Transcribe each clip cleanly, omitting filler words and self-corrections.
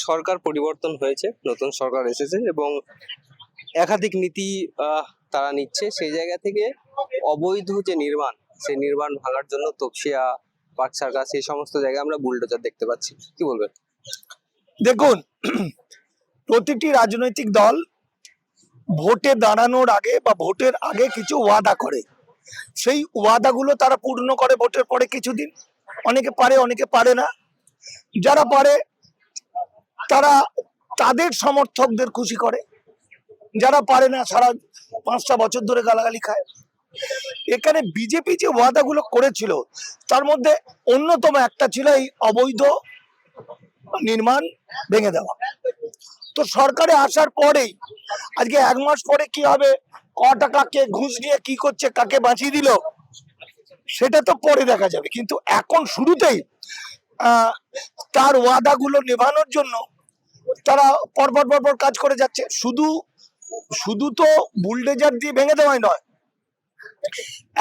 সরকার পরিবর্তন হয়েছে, নতুন সরকার এসেছে এবং একাধিক নীতি তারা নিচ্ছে। সেই জায়গা থেকে অবৈধ যে নির্মাণ, সেই নির্মাণ ভাঙার জন্য তপসিয়া, পার্ক সার্কাস, এই সমস্ত জায়গায় আমরা বুলডোজার দেখতে পাচ্ছি। কি বলবেন? দেখুন, প্রতিটি রাজনৈতিক দল ভোটে দাঁড়ানোর আগে বা ভোটের আগে কিছু ওয়াদা করে, সেই ওয়াদাগুলো তারা পূর্ণ করে ভোটের পরে কিছুদিন। অনেকে পারে, অনেকে পারে না। যারা পারে তারা তাদের সমর্থকদের খুশি করে, যারা পারে না সারা 5টা বছর ধরে গালাগালি খায়। এখানে বিজেপি যে ওয়াদাগুলো করেছিল তার মধ্যে অন্যতম একটা ছিল এই অবৈধ নির্মাণ ভেঙে দেওয়া। তো সরকারে আসার পরেই আজকে 1 মাস পরে কি হবে, ক টাকাকে ঘুষ নিয়ে কি করছে, কাকে বাঁচিয়ে দিল, সেটা তো পরে দেখা যাবে। কিন্তু এখন শুরুতেই তার ওয়াদাগুলো নেভানোর জন্য তারা পরপর কাজ করে যাচ্ছে। শুধু তো বুলডোজার দিয়ে ভেঙে দেওয়াই নয়,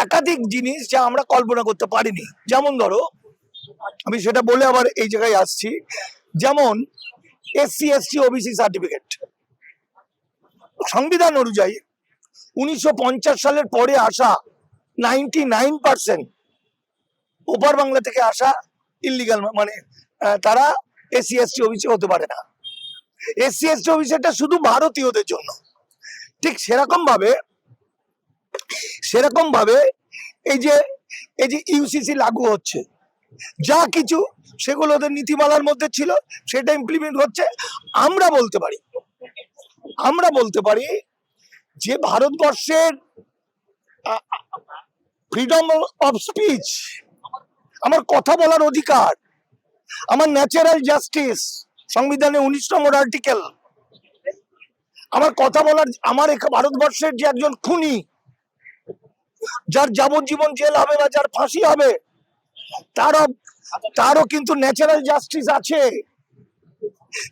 একাধিক জিনিস যা আমরা কল্পনা করতে পারিনি। যেমন ধরো, আমি সেটা বলে আবার এই জায়গায় আসছি, যেমন SC ST OBC সার্টিফিকেট। সংবিধান অনুযায়ী 1950 সালের পরে আসা 99% ওপার বাংলা থেকে আসা ইলিগাল, মানে তারা SC ST OBC হতে পারে না। SC ST OBC টা শুধু ভারতীয়দের জন্য। ঠিক সেরকম ভাবে এই যে UCC লাগু হচ্ছে, যা কিছু সেগুলো ওদের নীতিমালার মধ্যে ছিল, সেটা ইমপ্লিমেন্ট হচ্ছে। আমরা বলতে পারি যে ভারতবর্ষের ফ্রিডম অফ স্পিচ, আমার কথা বলার অধিকার, আমার ন্যাচারাল জাস্টিস, সংবিধানের 19 নম্বর আর্টিকেল, আমার কথা বলার, আমার ভারতবর্ষের যে একজন খুনি যার যাবজ্জীবন জেল হবে বা যার ফাঁসি হবে, তারও কিন্তু ন্যাচারাল জাস্টিস আছে।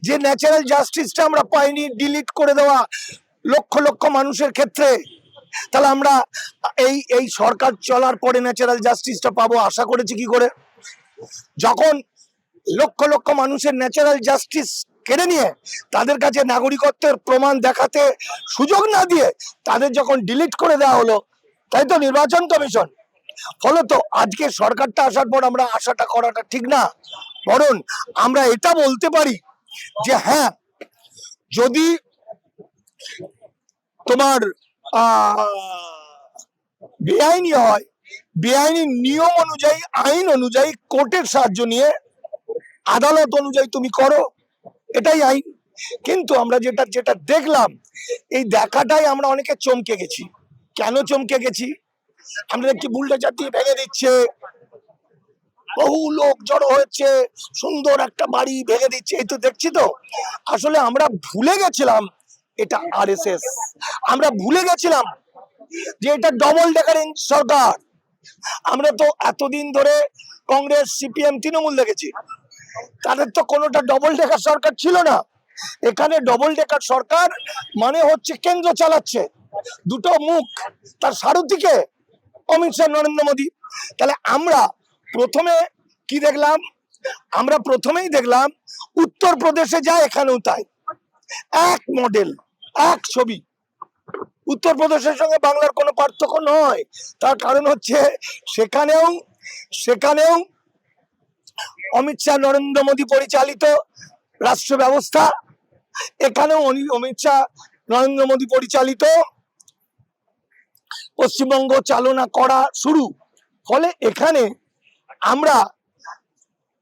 যে ন্যাচারাল জাস্টিসটা আমরা পাইনি, ডিলিট করে দেওয়া লক্ষ লক্ষ মানুষের ক্ষেত্রে, তাহলে আমরা এই সরকার চলার পরে ন্যাচারাল জাস্টিসটা পাবো আশা করেছি কি করে? যখন লক্ষ লক্ষ মানুষের ন্যাচারাল জাস্টিস কেড়ে নিয়ে তাদের কাছে নাগরিকত্বের প্রমাণ দেখাতে সুযোগ না দিয়ে তাদের যখন ডিলিট করে দেওয়া হলো, তাই তো নির্বাচন কমিশন। ফলত আজকে সরকারটা আসার পর আমরা আশাটা করাটা ঠিক না, বরং আমরা এটা বলতে পারি যে হ্যাঁ, যদি তোমার বেআইনি হয়, বেআইনি নিয়ম অনুযায়ী, আইন অনুযায়ী, কোর্টের সাহায্য নিয়ে, আদালত অনুযায়ী তুমি করো, এটাই আইন। কিন্তু আমরা যেটা দেখলাম, এই দেখাটাই আমরা অনেকে চমকে গেছি। কেন চমকে গেছি? আমরা দেখছি বুলডোজার দিয়ে ভেঙে দিচ্ছে, বহু লোক জড়ো হয়েছে, সুন্দর একটা বাড়ি ভেঙে দিচ্ছে, এই তো দেখছি। তো আসলে আমরা ভুলে গেছিলাম এটা RSS। আমরা ভুলে গেছিলাম যে এটা ডবল ডেকার সরকার। আমরা তো এতদিন ধরে কংগ্রেস, CPM, তৃণমূল দেখেছি, তাদের তো কোনোটা ডবল ডেকার সরকার ছিল না। এখানে ডবল ডেকার সরকার মানে হচ্ছে কেন্দ্র চালাচ্ছে, দুটো মুখ, তার সারথিকে অমিত শাহ, নরেন্দ্র মোদী। তাহলে আমরা প্রথমে কি দেখলাম? আমরা প্রথমেই দেখলাম উত্তরপ্রদেশে যা এখানেও তাই, এক মডেল, এক ছবি। উত্তরপ্রদেশের সঙ্গে বাংলার কোনো পার্থক্য নয়। তার কারণ হচ্ছে সেখানেও অমিত শাহ, নরেন্দ্র মোদী পরিচালিত রাষ্ট্র ব্যবস্থা, এখানেও অমিত শাহ, নরেন্দ্র মোদী পরিচালিত পশ্চিমবঙ্গ চালনা করা শুরু। ফলে এখানে আমরা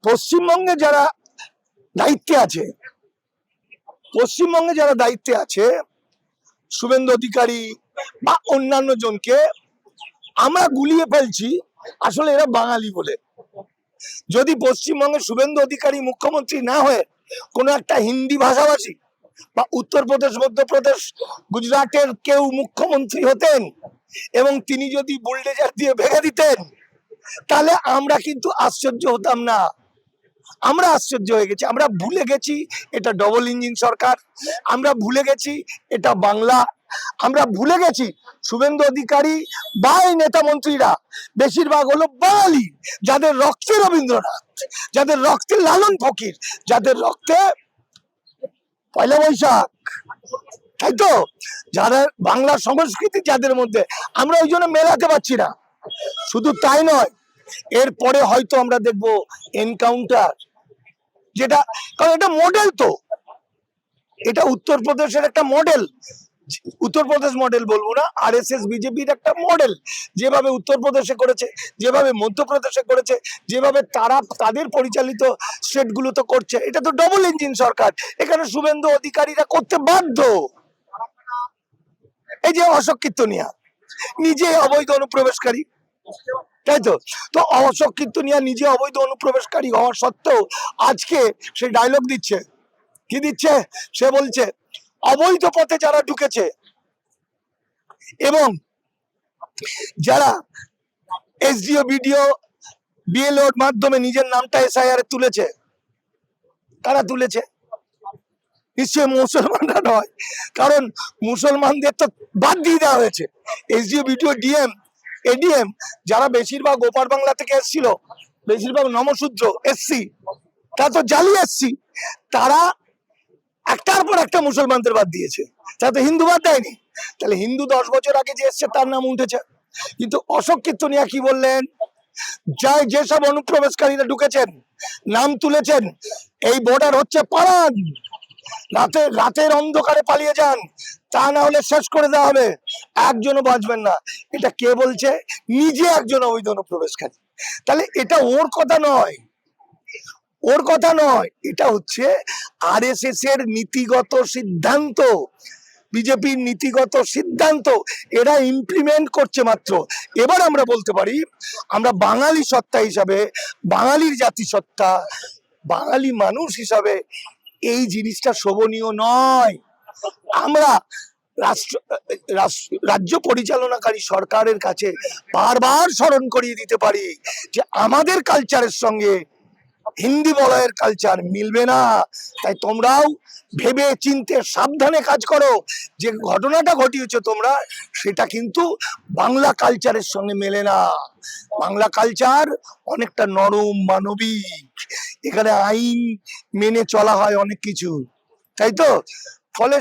পশ্চিমবঙ্গে যারা দায়িত্বে আছে, শুভেন্দু অধিকারী বা অন্যান্য জনকে আমরা গুলিয়ে ফেলছি আসলে এরা বাঙালি বলে। যদি পশ্চিমবঙ্গে শুভেন্দু অধিকারী মুখ্যমন্ত্রী না হয়ে কোনো একটা হিন্দি ভাষাভাষী বা উত্তরপ্রদেশ, মধ্যপ্রদেশ, গুজরাটের কেউ মুখ্যমন্ত্রী হতেন এবং তিনি যদি বুলডোজার দিয়ে ভেঙে দিতেন, তাহলে আমরা কিন্তু আশ্চর্য হতাম না। আমরা আশ্চর্য হয়ে গেছি। আমরা ভুলে গেছি এটা ডবল ইঞ্জিন সরকার, আমরা ভুলে গেছি এটা বাংলা, আমরা ভুলে গেছি শুভেন্দু অধিকারী বা এই নেতা মন্ত্রীরা বেশিরভাগ হলো বাঙালি, যাদের রক্তে রবীন্দ্রনাথ, যাদের রক্তে লালন ফকির, যাদের রক্তে পয়লা বৈশাখ, তাই তো? যারা বাংলা সংস্কৃতি যাদের মধ্যে, আমরা ওই জন্য মেলাতে পারছি না। শুধু তাই নয়, এরপরে হয়তো আমরা দেখবো এনকাউন্টার, যেটা, কারণ এটা মডেল তো, এটা উত্তরপ্রদেশের একটা মডেল। উত্তরপ্রদেশ মডেল বলবো না, আরএসএস বিজেপির একটা মডেল, যেভাবে উত্তরপ্রদেশে করেছে, যেভাবে মধ্যপ্রদেশে করেছে, যেভাবে তারা তাদের পরিচালিত স্টেট গুলোতে করছে, এটা তো ডবল ইঞ্জিন সরকার। এখানে শুভেন্দু অধিকারীরা করতে বাধ্য। এই যে অশোক কীর্তনিয়া নিজে অবৈধ অনুপ্রবেশকারী, তাই তো? তো অশোক কীর্তনিয়া নিজে অবৈধ অনুপ্রবেশকারী হওয়া সত্ত্বেও আজকে সে ডায়লগ দিচ্ছে। কি দিচ্ছে? সে বলছে অবৈধ পথে যারা ঢুকেছে এবং যারা এসডিও বিডিও বিএলওর মাধ্যমে নিজের নামটা এসআইআর এ তুলেছে, তারা তুলেছে নিশ্চয়ই মুসলমানরা নয়, কারণ মুসলমানদের তো বাদ দিয়ে দেওয়া হয়েছে। এসডিও বিডিও ডিএম এডিএম যারা বেশিরভাগ ওপার বাংলা থেকে এসেছিল, বেশিরভাগ নমশূদ্র এসসি, তা তো জালি এসসি, তারা একটার পর একটা মুসলমানদের বাদ দিয়েছে, তা তো হিন্দু বাদ দেয়নি। তাহলে হিন্দু 10 বছর আগে যে এসছে তার নাম উঠেছে। কিন্তু অশোক কীর্তনিয়া কি বললেন? যেসব অনুপ্রবেশকারীরা ঢুকেছেন, নাম তুলেছেন, এই বর্ডার হচ্ছে পালান, রাতের অন্ধকারে পালিয়ে যান, তা না হলে শেষ করে দেওয়া হবে, একজনও বাঁচবেন না। এটা কে বলছে? নিজে একজন অবৈধ অনুপ্রবেশকারী। তাহলে এটা ওর কথা নয়, ওর কথা নয়, এটা হচ্ছে আরএসএস এর নীতিগত সিদ্ধান্ত, বিজেপির নীতিগত সিদ্ধান্ত, এরা ইমপ্লিমেন্ট করছে মাত্র। এবার আমরা বলতে পারি, আমরা বাঙালি সত্তা হিসাবে, বাঙালির জাতিসত্তা, বাঙালি মানুষ হিসাবে এই জিনিসটা শোভনীয় নয়। আমরা রাজ্য পরিচালনাকারী সরকারের কাছে বারবার স্মরণ করিয়ে দিতে পারি যে আমাদের কালচারের সঙ্গে হিন্দি বলয়ের কালচার মিলবে না। তাই তোমরাও ভেবে চিন্তে সাবধানে কাজ করো। যে ঘটনাটা ঘটিয়েছো তোমরা, সেটা কিন্তু বাংলা কালচারের সঙ্গে মেলে না। বাংলা কালচার অনেকটা নরম, মানবিক, এখানে আইন মেনে চলা হয় অনেক কিছু, তাই তো? ফলে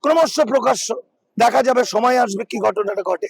ক্রমশ প্রকাশ্য দেখা যাবে, সময় আসবে কি ঘটনাটা ঘটে।